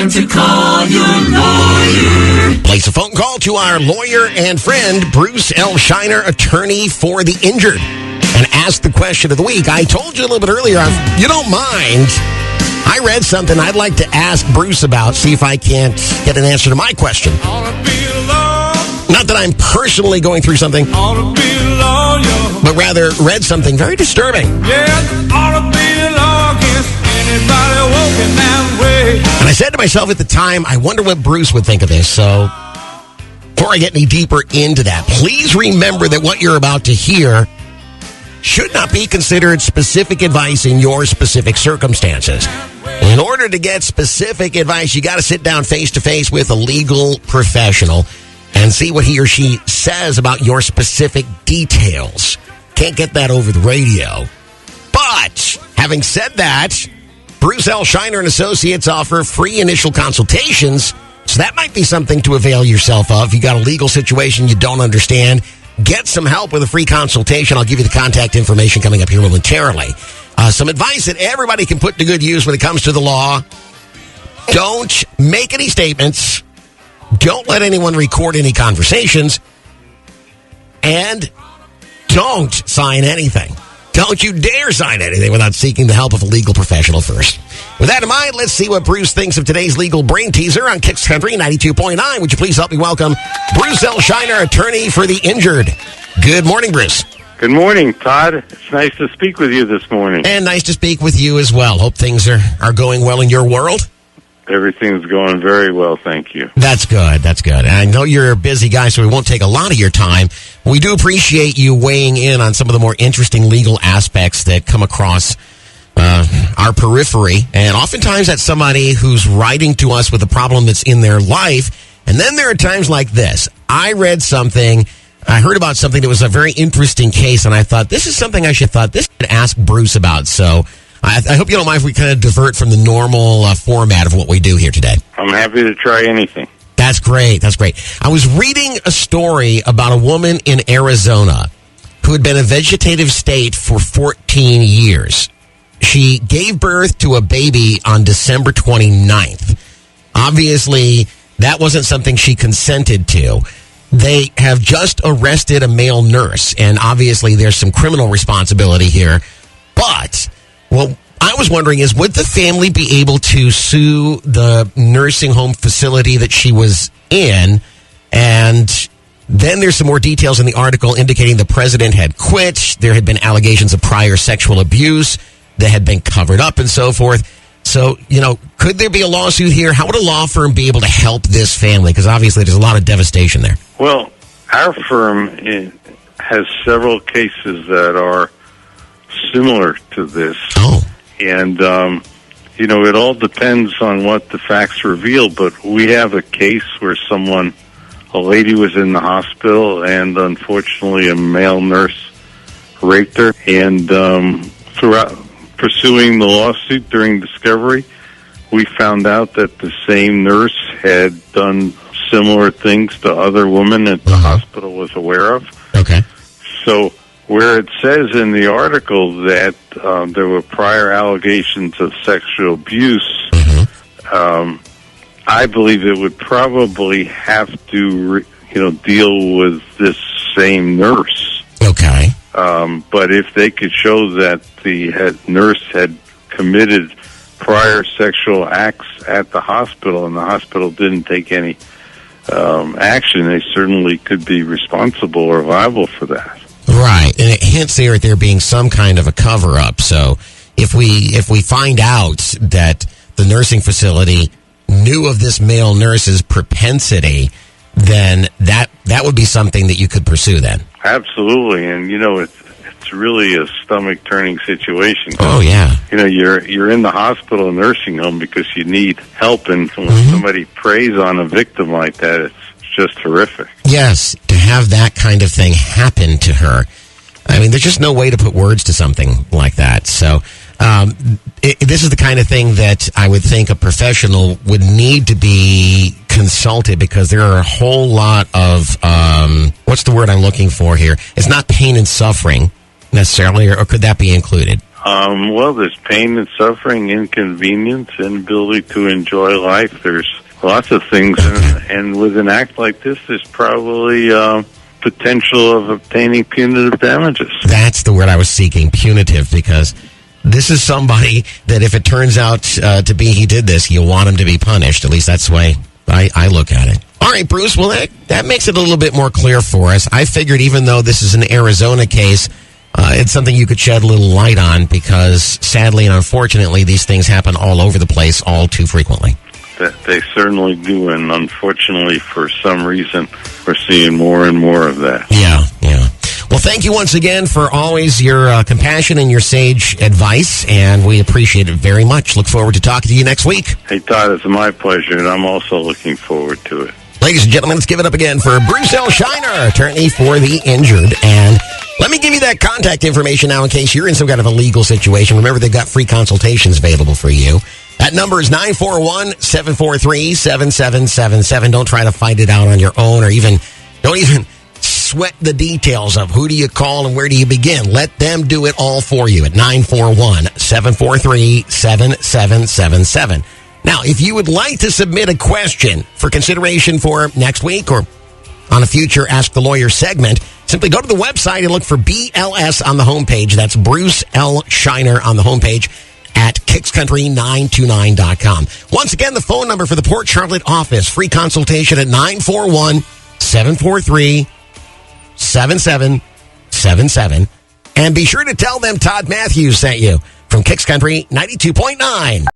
time to call your lawyer. Place a phone call to our lawyer and friend, Bruce L. Scheiner, attorney for the injured, and ask the question of the week. I told you a little bit earlier, if you don't mind, I read something I'd like to ask Bruce about, see if I can't get an answer to my question. Not that I'm personally going through something, but rather read something very disturbing. And I said to myself at the time, I wonder what Bruce would think of this. So before I get any deeper into that, please remember that what you're about to hear should not be considered specific advice in your specific circumstances. In order to get specific advice, you got to sit down face-to-face with a legal professional and see what he or she says about your specific details. Can't get that over the radio. But having said that, Bruce L. Scheiner and Associates offer free initial consultations, so that might be something to avail yourself of. You got a legal situation you don't understand, get some help with a free consultation. I'll give you the contact information coming up here momentarily. Some advice that everybody can put to good use when it comes to the law. Don't make any statements. Don't let anyone record any conversations. And don't sign anything. Don't you dare sign anything without seeking the help of a legal professional first. With that in mind, let's see what Bruce thinks of today's legal brain teaser on Kicks Country 92.9. Would you please help me welcome Bruce L. Scheiner, attorney for the injured. Good morning, Bruce. Good morning, Todd. It's nice to speak with you this morning. And nice to speak with you as well. Hope things are going well in your world. Everything's going very well, thank you. That's good. That's good. And I know you're a busy guy, so we won't take a lot of your time. We do appreciate you weighing in on some of the more interesting legal aspects that come across our periphery. And oftentimes that's somebody who's writing to us with a problem that's in their life. And then there are times like this. I heard about something that was a very interesting case, and I thought, this is something I should ask Bruce about. So I hope you don't mind if we kind of divert from the normal format of what we do here today. I'm happy to try anything. That's great. That's great. I was reading a story about a woman in Arizona who had been in a vegetative state for 14 years. She gave birth to a baby on December 29th. Obviously, that wasn't something she consented to. They have just arrested a male nurse, and obviously there's some criminal responsibility here. But what I was wondering is, would the family be able to sue the nursing home facility that she was in? And then there's some more details in the article indicating the president had quit. There had been allegations of prior sexual abuse that had been covered up and so forth. So, could there be a lawsuit here? How would a law firm be able to help this family? Because obviously there's a lot of devastation there. Well, our firm has several cases that are similar to this. Oh. And, it all depends on what the facts reveal, but we have a case where a lady was in the hospital, and unfortunately a male nurse raped her, and throughout pursuing the lawsuit during discovery, we found out that the same nurse had done similar things to other women that the hospital was aware of. Okay. So where it says in the article that there were prior allegations of sexual abuse, I believe it would probably have to, deal with this same nurse. Okay. But if they could show that the nurse had committed prior sexual acts at the hospital and the hospital didn't take any action, they certainly could be responsible or liable for that. Right, and it hints there at there being some kind of a cover-up. So if we find out that the nursing facility knew of this male nurse's propensity, then that would be something that you could pursue then. Absolutely, and it's really a stomach-turning situation. Oh yeah. You're in the hospital and nursing home because you need help, and when somebody preys on a victim like that, it's just horrific. Yes, to have that kind of thing happen to her. I mean, there's just no way to put words to something like that. So this is the kind of thing that I would think a professional would need to be consulted, because there are a whole lot of, what's the word I'm looking for here? It's not pain and suffering necessarily, or could that be included? Well, there's pain and suffering, inconvenience, inability to enjoy life. There's lots of things, and with an act like this, there's probably potential of obtaining punitive damages. That's the word I was seeking, punitive, because this is somebody that if it turns out to be he did this, you'll want him to be punished. At least that's the way I look at it. All right, Bruce, well, that makes it a little bit more clear for us. I figured even though this is an Arizona case, it's something you could shed a little light on because sadly and unfortunately, these things happen all over the place all too frequently. They certainly do, and unfortunately, for some reason, we're seeing more and more of that. Yeah. Well, thank you once again for always your compassion and your sage advice, and we appreciate it very much. Look forward to talking to you next week. Hey, Todd, it's my pleasure, and I'm also looking forward to it. Ladies and gentlemen, let's give it up again for Bruce L. Scheiner, attorney for the injured. And let me give you that contact information now in case you're in some kind of a legal situation. Remember, they've got free consultations available for you. That number is 941-743-7777. Don't try to find it out on your own, or don't even sweat the details of who do you call and where do you begin. Let them do it all for you at 941-743-7777. Now, if you would like to submit a question for consideration for next week or on a future Ask the Lawyer segment, simply go to the website and look for BLS on the homepage. That's Bruce L. Scheiner on the homepage at kickscountry929.com. Once again, the phone number for the Port Charlotte office, free consultation at 941-743-7777. And be sure to tell them Todd Matthews sent you from Kicks Country 92.9.